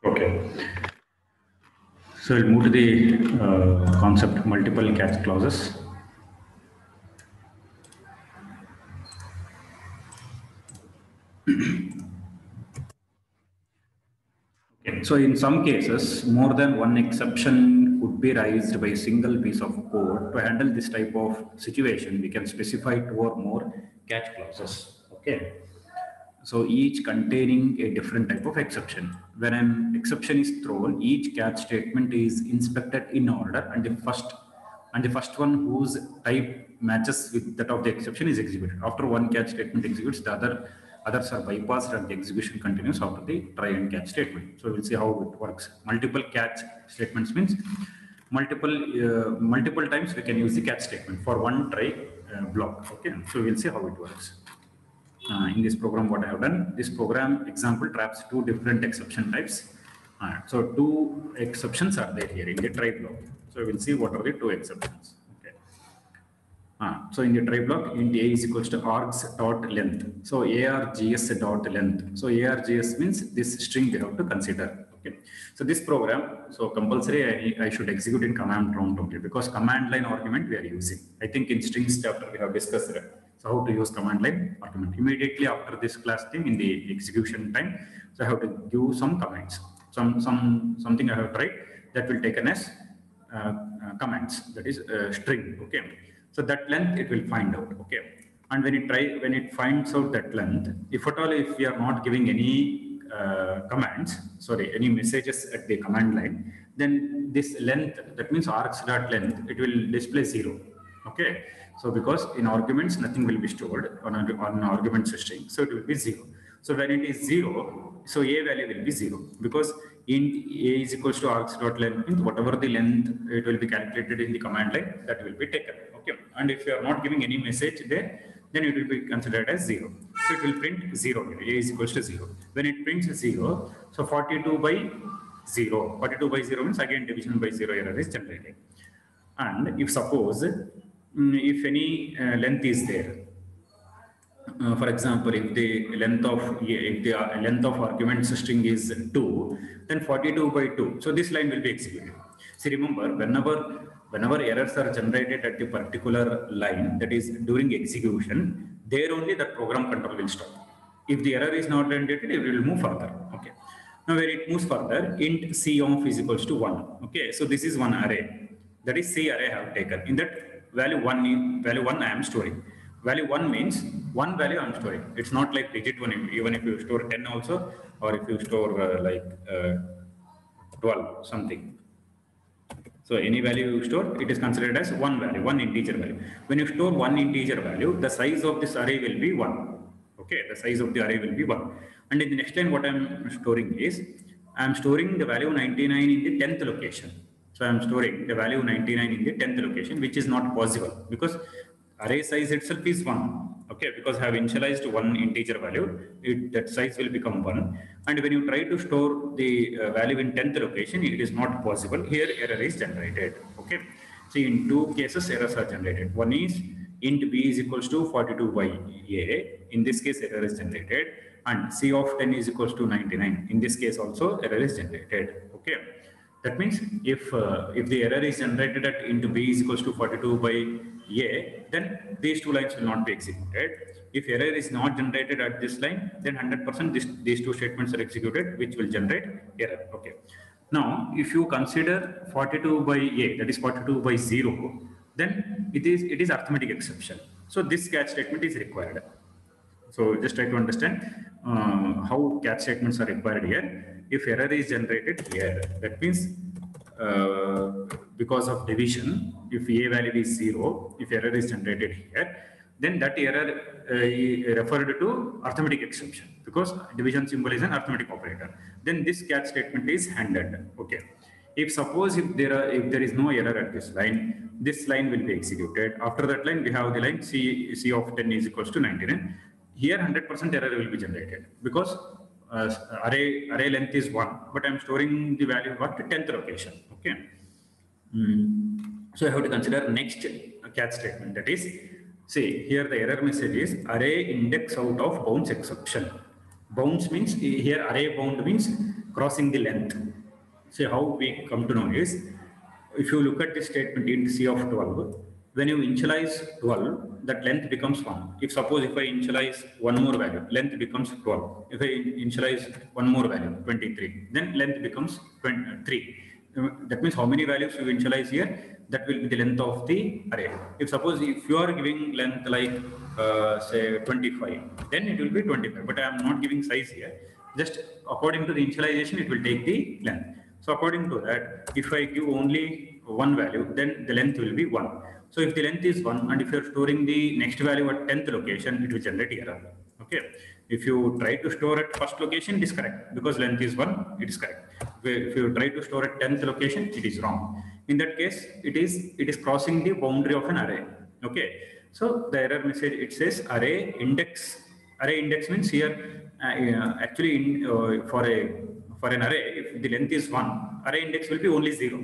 Okay. So we'll move to the concept multiple catch clauses. Okay. So in some cases, more than one exception could be raised by a single piece of code. To handle this type of situation, we can specify two or more catch clauses. Okay. So each containing a different type of exception. When an exception is thrown, each catch statement is inspected in order, and the first one whose type matches with that of the exception is executed. After one catch statement executes, the others are bypassed and the execution continues after the try and catch statement. So we'll see how it works. Multiple catch statements means multiple times we can use the catch statement for one try block. Okay, so we'll see how it works. In this program, what I have done, this program example traps two different exception types. So two exceptions are there here in the try block. So we'll see what are the two exceptions. Okay. So in the try block, int a is equals to args.length. So args.length. So args means this string we have to consider. Okay. So this program, so compulsory I should execute in command prompt only, because command line argument we are using. I think in strings chapter we have discussed it. So how to use command line argument. Immediately after this class thing in the execution time, so I have to give some comments. Something I have tried that will taken as comments, that is string. Okay. So that length it will find out. Okay. And when it finds out that length, if at all if we are not giving any any messages at the command line, then this length, that means args.length, it will display 0. Okay. So because in arguments nothing will be stored on an argument string, so it will be 0. So when it is 0, so a value will be 0, because int a is equals to args.length means whatever the length it will be calculated in the command line, that will be taken. Okay. And if you are not giving any message there, then it will be considered as 0. So it will print 0 here, a is equals to 0. When it prints 0, so 42 by 0. 42 by 0 means again division by 0 error is generated. And if suppose if any length is there, for example, if the length of argument string is 2, then 42 by 2. So this line will be executed. See, remember, whenever errors are generated at the particular line, that is during execution, there only the program control will stop. If the error is not generated, it will move further. Okay. Now, when it moves further, int c of is equals to 1. Okay. So this is one array. That is C array I have taken. In that value 1 I am storing. Value 1 means one value I am storing. It's not like digit 1, even if you store 10 also, or if you store 12 something. So any value you store, it is considered as one value, one integer value. When you store one integer value, the size of this array will be 1. Okay, the size of the array will be 1. And in the next line, what I am storing is, I am storing the value 99 in the 10th location. So I am storing the value 99 in the 10th location, which is not possible because array size itself is 1. Okay, because I have initialized one integer value, that size will become 1. And when you try to store the value in 10th location, it is not possible. Here error is generated. Okay, so in two cases errors are generated. One is int b is equals to 42 by a. In this case error is generated, and c of 10 is equals to 99. In this case also error is generated. Okay. That means if the error is generated at int b is equals to 42 by a, then these two lines will not be executed. If error is not generated at this line, then 100% these two statements are executed, which will generate error. Okay. Now, if you consider 42 by a, that is 42 by 0, then it is arithmetic exception. So this catch statement is required. So just try to understand how catch statements are required here. If error is generated here, that means because of division, if a value is 0, if error is generated here, then that error referred to arithmetic exception, because division symbol is an arithmetic operator. Then this catch statement is handled. Okay. If suppose if there is no error at this line will be executed. After that line, we have the line c of 10 is equals to 99. Here 100% error will be generated because array length is 1, but I'm storing the value at 10th location. Okay. So I have to consider next catch statement, that is, see here the error message is array index out of bounds exception. Bounds means here array bound means crossing the length. So how we come to know is, if you look at this statement int c of 12, when you initialize 12, that length becomes 1. If suppose if I initialize one more value, length becomes 12. If I initialize one more value, 23, then length becomes 3. That means how many values you initialize here, that will be the length of the array. If suppose if you are giving length like say 25, then it will be 25, but I am not giving size here. Just according to the initialization, it will take the length. So according to that, if I give only one value, then the length will be 1. So if the length is 1, and if you are storing the next value at 10th location, it will generate error. Okay. If you try to store at first location, it is correct because length is 1, it is correct. If you try to store at 10th location, it is wrong. In that case, it is crossing the boundary of an array. Okay. So the error message, it says array index. Array index means here actually for an array, if the length is 1, array index will be only 0.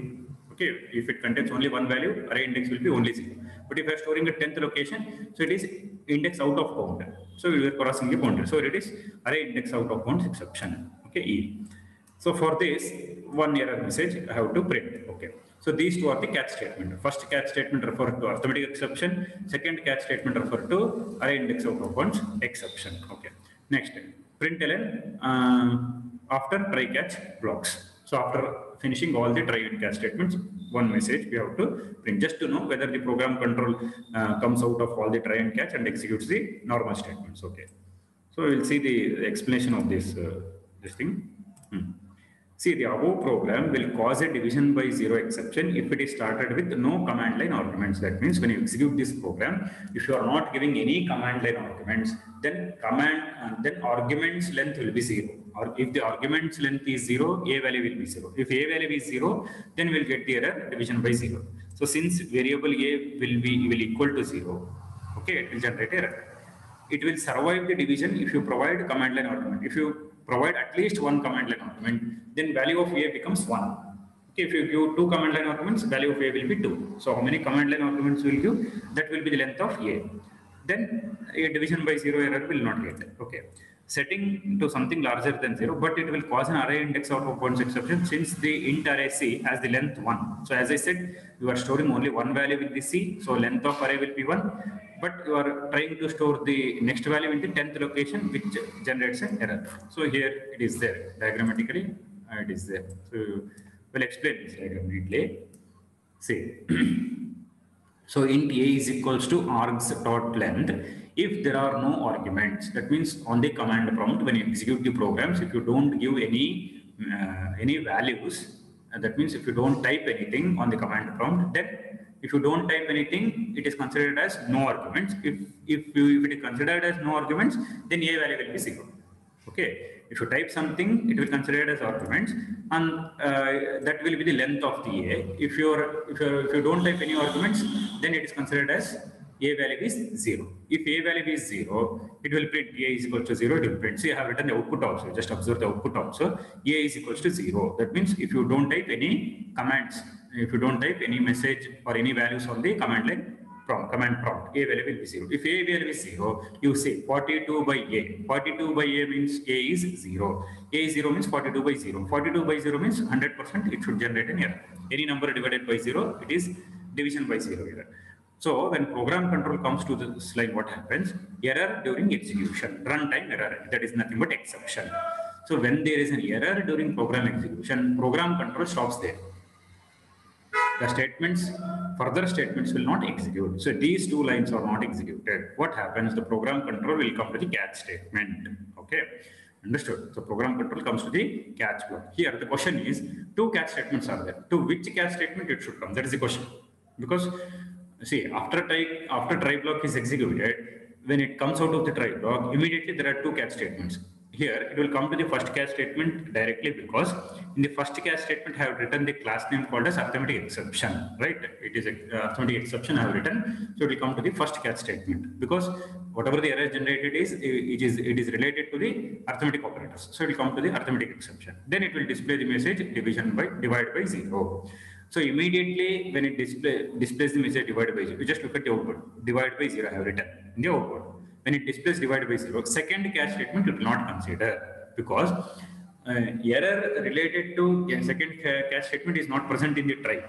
Okay, if it contains only one value, array index will be only 0. But if I am storing a 10th location, so it is index out of bound. So we are crossing the boundary. So it is array index out of bounds exception. Okay, E. So for this, one error message I have to print. Okay. So these two are the catch statement. First catch statement refer to arithmetic exception. Second catch statement refer to array index out of bounds exception. Okay. Next, println after try catch blocks. So after finishing all the try and catch statements, one message we have to print just to know whether the program control comes out of all the try and catch and executes the normal statements. Okay. So we'll see the explanation of this thing. See, the above program will cause a division by 0 exception if it is started with no command line arguments. That means when you execute this program, if you are not giving any command line arguments, then arguments length will be 0. Or if the arguments length is 0, a value will be 0. If a value is 0, then we'll get the error division by 0. So since variable a will equal to 0, okay, it will generate error. It will survive the division if you provide command line argument. If you provide at least one command line argument, then value of a becomes 1. Okay, if you give two command line arguments, value of a will be 2. So how many command line arguments will give? That will be the length of a. Then a division by 0 error will not get. Okay. Setting to something larger than 0, but it will cause an array index out of bounds exception since the int array C has the length 1. So as I said, you are storing only one value with the C, so length of array will be 1. But you are trying to store the next value in the 10th location, which generates an error. So here it is there, diagrammatically it is there. So we'll explain this diagram neatly. See, so int a is equals to args.length if there are no arguments. That means on the command prompt, when you execute the programs, if you don't give any values, that means if you don't type anything on the command prompt, then if you don't type anything, it is considered as no arguments. If it is considered as no arguments, then a value will be 0. Okay. If you type something, it will be considered as arguments, and that will be the length of the a. If you don't type any arguments, then it is considered as a value is 0. If a value is 0, it will print a is equal to 0. It will print. See, I have written the output also. Just observe the output also. A is equals to 0. That means if you don't type any commands, if you don't type any message or any values on the command line command prompt, a value will be 0. If a value is 0, you say 42 by a. 42 by a means a is 0. A is 0 means 42 by 0. 42 by 0 means 100% it should generate an error. Any number divided by 0, it is division by 0 error. So when program control comes to this line, what happens? Error during execution, runtime error. That is nothing but exception. So when there is an error during program execution, program control stops there. The statements, further statements will not execute. So these two lines are not executed. What happens? The program control will come to the catch statement. Okay, understood? So program control comes to the catch block. Here the question is, two catch statements are there. To which catch statement it should come? That is the question. Because see, after try block is executed, when it comes out of the try block, immediately there are two catch statements. Here it will come to the first catch statement directly, because in the first catch statement I have written the class name called as arithmetic exception, right? It is a arithmetic exception I have written, so it will come to the first catch statement, because whatever the error generated is, it is related to the arithmetic operators, so it will come to the arithmetic exception. Then it will display the message divide by 0. So immediately when it displays the message divided by 0, you just look at the output. Divide by 0 I have written in the output. when it displays divided by 0, second catch statement it will not consider, because error related to second catch statement is not present in the try,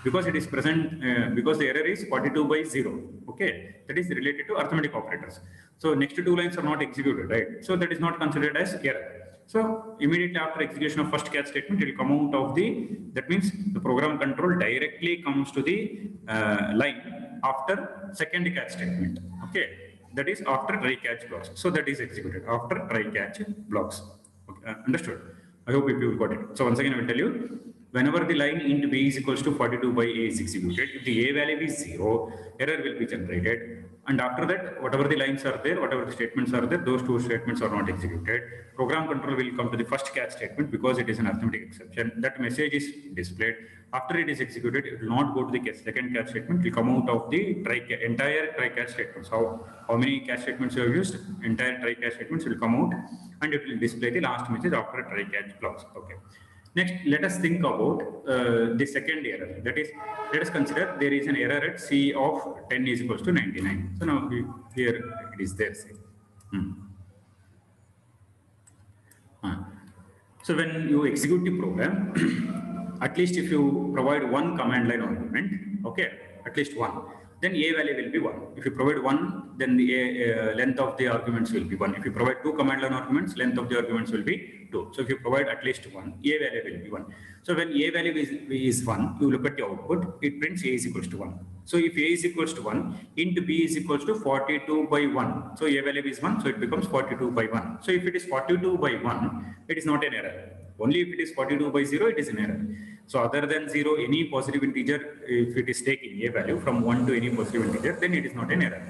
because it is present because the error is 42 by 0. Okay, that is related to arithmetic operators. So next two lines are not executed, right? So that is not considered as error. So immediately after execution of first catch statement, it will come out of the, that means the program control directly comes to the line after second catch statement. Okay, that is after try catch blocks. So that is executed after try catch blocks. Okay, understood? I hope you got it. So once again, I will tell you, whenever the line int b is equals to 42 by a is executed, if the a value is 0, error will be generated. And after that, whatever the lines are there, whatever the statements are there, those two statements are not executed. Program control will come to the first catch statement because it is an arithmetic exception. That message is displayed. After it is executed, it will not go to the second catch statement. It will come out of the entire try catch statements. How many catch statements you have used? Entire try catch statements will come out, and it will display the last message after try catch blocks. Okay. Next, let us think about the second error. That is, let us consider there is an error at C of 10 is equals to 99. So now here it is there. Say. So when you execute the program, at least if you provide one command line argument, okay, at least one, then a value will be 1. If you provide 1, then the length of the arguments will be 1. If you provide 2 command line arguments, length of the arguments will be 2. So if you provide at least 1, a value will be 1. So when a value is 1, you look at the output, it prints a is equals to 1. So if a is equals to 1, int b is equals to 42 by 1. So a value is 1, so it becomes 42 by 1. So if it is 42 by 1, it is not an error. Only if it is 42 by 0, it is an error. So other than 0, any positive integer, if it is taking a value from 1 to any positive integer, then it is not an error.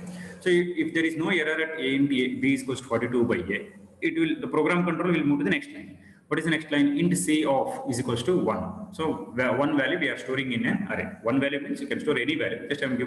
So if there is no error at a and b is equals to 42 by a, the program control will move to the next line. What is the next line? Int c of is equals to 1. So one value we are storing in an array. One value means you can store any value. Just I have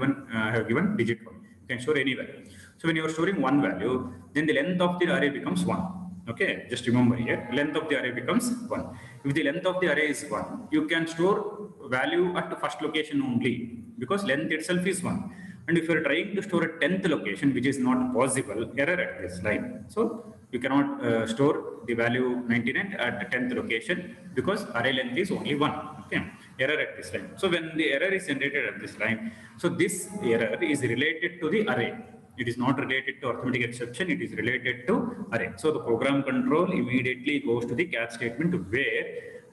given digit 1. You can store any value. So when you are storing one value, then the length of the array becomes 1. Okay, just remember here, length of the array becomes 1. If the length of the array is 1, you can store value at the first location only, because length itself is 1. And if you are trying to store a 10th location, which is not possible, error at this line. So you cannot store the value 99 at the 10th location, because array length is only 1. Okay, error at this line. So when the error is generated at this line, so this error is related to the array. It is not related to arithmetic exception, it is related to array. So the program control immediately goes to the catch statement where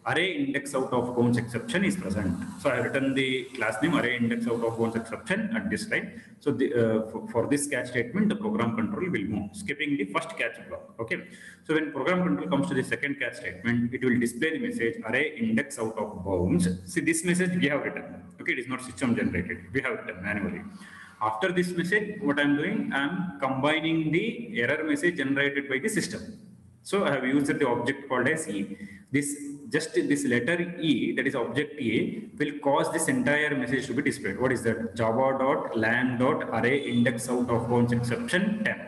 array index out of bounds exception is present. So I have written the class name array index out of bounds exception at this line. So for this catch statement, the program control will move, skipping the first catch block. Okay. So when program control comes to the second catch statement, it will display the message array index out of bounds. See, this message we have written. Okay, it is not system generated. We have written manually. After this message, what I'm doing, I'm combining the error message generated by the system. So I have used the object called as E. This letter E, that is object A, will cause this entire message to be displayed. What is that? Java.lang.array index out of bounds exception 10.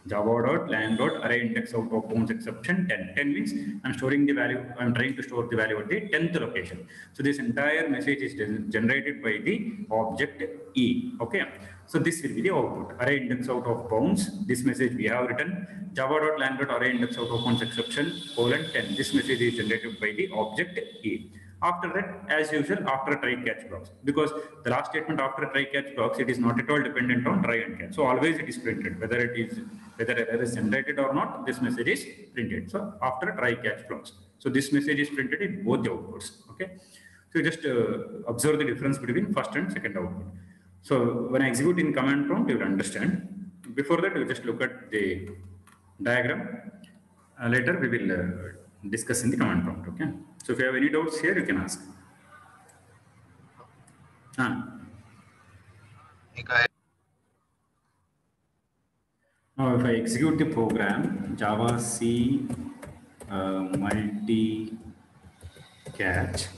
Java.lang.array index out of bounds exception 10. 10 means I'm storing the value, I'm trying to store the value at the 10th location. So this entire message is generated by the object E. Okay. So this will be the output. Array index out of bounds. This message we have written java.lang.array index out of bounds exception :10. This message is generated by the object E. After that, as usual, after try catch blocks, because the last statement after try catch blocks, it is not at all dependent on try and catch. So always it is printed, whether error is generated or not, this message is printed. So after try catch blocks, so this message is printed in both the outputs. Okay, so just observe the difference between first and second output. So when I execute in command prompt, you will understand. Before that, you just look at the diagram. Later we will discuss in the command prompt. Okay. So if you have any doubts here, you can ask. Now, if I execute the program Java C multi catch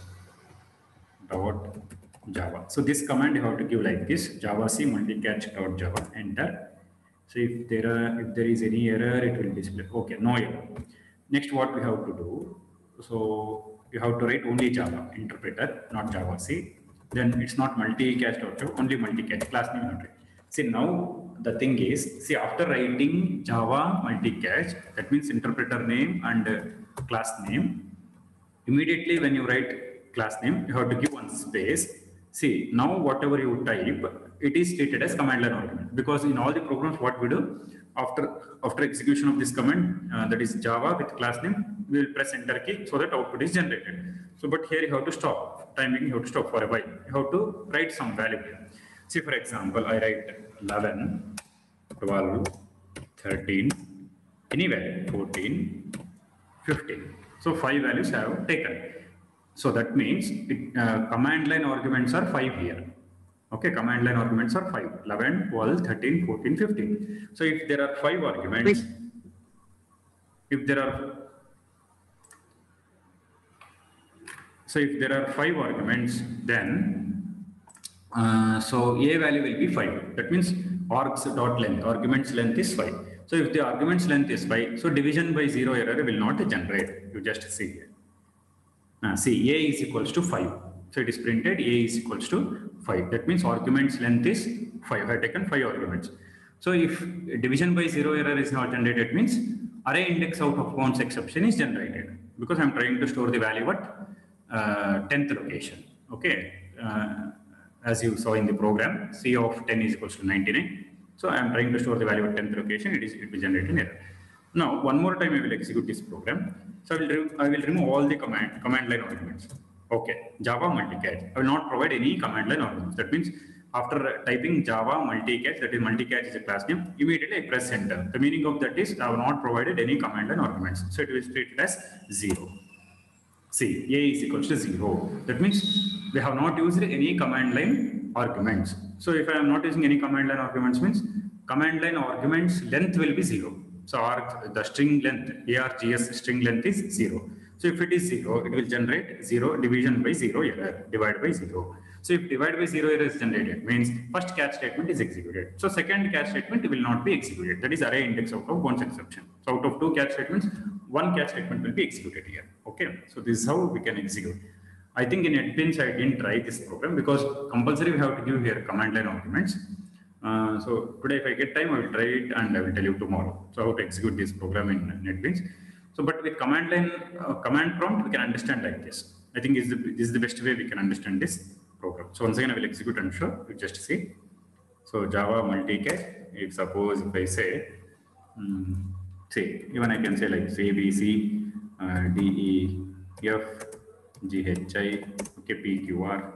dot Java. So this command you have to give like this: Java C multi catch dot Java. Enter. So if there is any error, it will display. Okay, no error. Next, what we have to do? So you have to write only Java interpreter, not Java C. Then it's not multi-catch dot Java, only multi-catch class name. See, now the thing is, see, after writing Java multi-catch, that means interpreter name and class name, immediately when you write class name, you have to give one space. See, now whatever you type, it is treated as command line argument, because in all the programs, what we do after execution of this command, that is Java with class name, we will press enter key so that output is generated. So, but here you have to stop timing, you have to stop for a while. You have to write some value here. See, for example, I write 11, 12, 13, any value, 14, 15. So 5 values have taken. So that means command line arguments are 5 here. Okay, command line arguments are 5, 11, 12, 13, 14, 15. So if there are 5 arguments, if there are 5 arguments, then so a value will be 5. That means args.length, arguments length is 5. So if the arguments length is 5, so division by 0 error will not generate. You just see here. See, a is equals to 5. So it is printed a is equals to 5. That means arguments length is 5. I have taken 5 arguments. So if division by 0 error is not generated, it means array index out of bounds exception is generated, because I am trying to store the value at 10th location. Okay. As you saw in the program, C of 10 is equals to 99. So I am trying to store the value at 10th location. It will generate an error. Now, one more time I will execute this program. So I will remove all the command line arguments. Okay, Java multi-catch. I will not provide any command line arguments. That means after typing Java multi-catch, that is multi-catch is a class name, immediately I press enter. The meaning of that is I have not provided any command line arguments. So it will be treated as 0. See, a is equals to 0. That means we have not used any command line arguments. So if I am not using any command line arguments, means command line arguments length will be 0. So the string length, args string length is 0. So if it is 0, it will generate 0 division by 0 error, divide by 0. So if divide by 0 error is generated, means first catch statement is executed. So second catch statement will not be executed. That is array index out of bounds exception. So out of 2 catch statements, 1 catch statement will be executed here. Okay. So this is how we can execute. I think in NetBeans I didn't try this program, because compulsory we have to give here command line arguments. So today if I get time, I will try it and I will tell you tomorrow. So how to execute this program in NetBeans. So but with command line, command prompt, we can understand like this. I think this is the best way we can understand this program. So once again I will execute and show, you just see. So Java multi-catch, if suppose if I say, say, even I can say like A, B, C, D, E, F, G, H, I, okay, P, Q, R,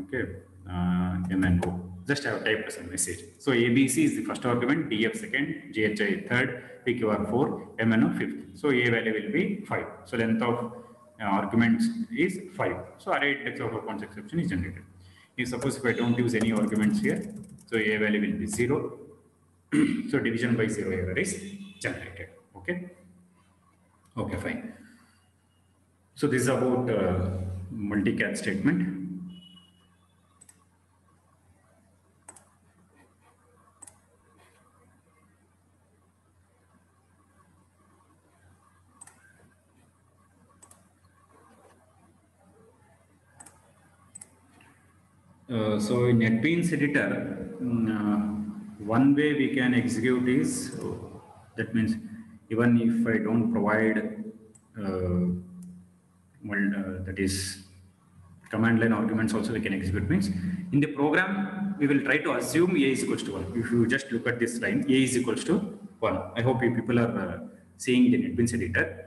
okay, M, N, O. Just have typed some message. So ABC is the first argument, DF second, GHI third, PQR 4, MNO fifth. So A value will be 5. So length of arguments is 5. So array index of bounds exception is generated. If suppose if I don't use any arguments here, so A value will be 0. So division by 0 error is generated. Okay. Okay, fine. So this is about multi-catch statement. So in NetBeans editor, one way we can execute is, that means even if I don't provide that is command line arguments also we can execute, means in the program we will try to assume A is equals to 1. If you just look at this line, A is equals to 1. I hope you people are seeing the NetBeans editor.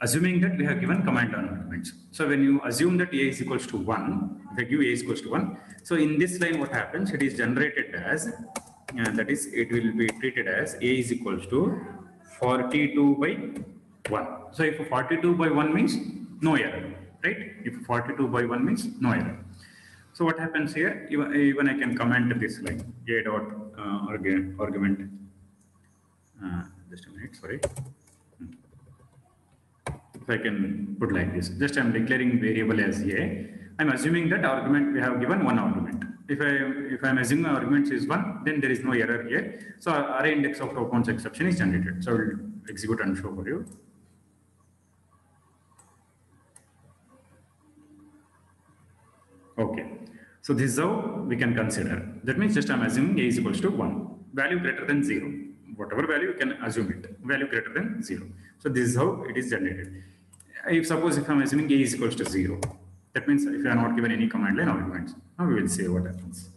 Assuming that we have given command line arguments. So when you assume that A is equals to 1, if I give A is equals to 1, so in this line what happens, it is generated as, that is, it will be treated as A is equals to 42 by 1. So if 42 by 1 means no error, right? If 42 by 1 means no error. So what happens here, even I can comment this line, A dot argument, just a minute, sorry. So I can put like this. Just I am declaring variable as A. I am assuming that argument we have given one argument. If I am assuming argument is 1, then there is no error here. So array index of bounds exception is generated. So I will execute and show for you. Okay. So this is how we can consider. That means just I'm assuming a is equals to 1, value greater than 0. Whatever value you can assume it, value greater than 0. So this is how it is generated. If suppose if I'm assuming a is equals to 0, that means if I are not given any command line arguments, now we will see what happens.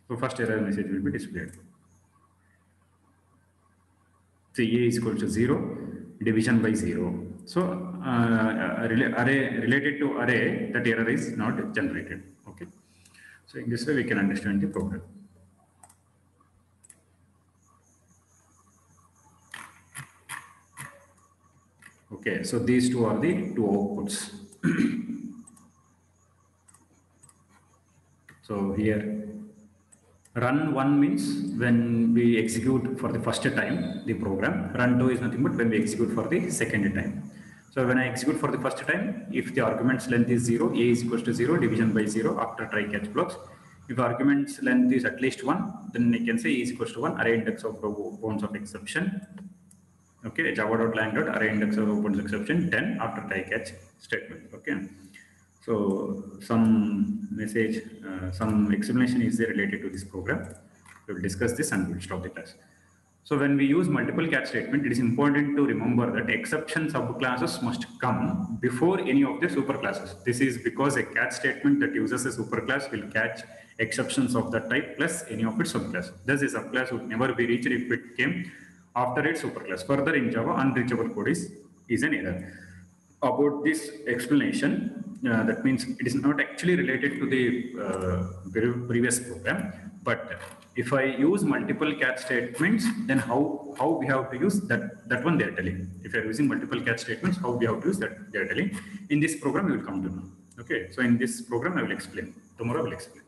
So first error message will be displayed. So a is equal to 0, division by 0. So array related to array, that error is not generated. Okay. So in this way we can understand the program. Okay, so these two are the two outputs. So here run 1 means when we execute for the first time the program. Run 2 is nothing but when we execute for the second time. So when I execute for the first time, if the argument's length is 0, a is equals to 0, division by 0 after try catch blocks. If argument's length is at least 1, then I can say a is equals to 1, array index of bounds of exception. Okay, java.lang.array index of bounds exception 10 after try catch statement. Okay. So some message, some explanation is there related to this program. We will discuss this and we will stop the class. So when we use multiple catch statement, it is important to remember that exception subclasses must come before any of the superclasses. This is because a catch statement that uses a superclass will catch exceptions of that type plus any of its subclasses. Thus, a subclass would never be reached if it came after its superclass. Further, in Java, unreachable code is an error. About this explanation, that means it is not actually related to the previous program, but if I use multiple catch statements, then how we have to use that one they are telling. If you are using multiple catch statements, how we have to use that they are telling. In this program, you will come to know. Okay, so in this program, I will explain. Tomorrow I will explain.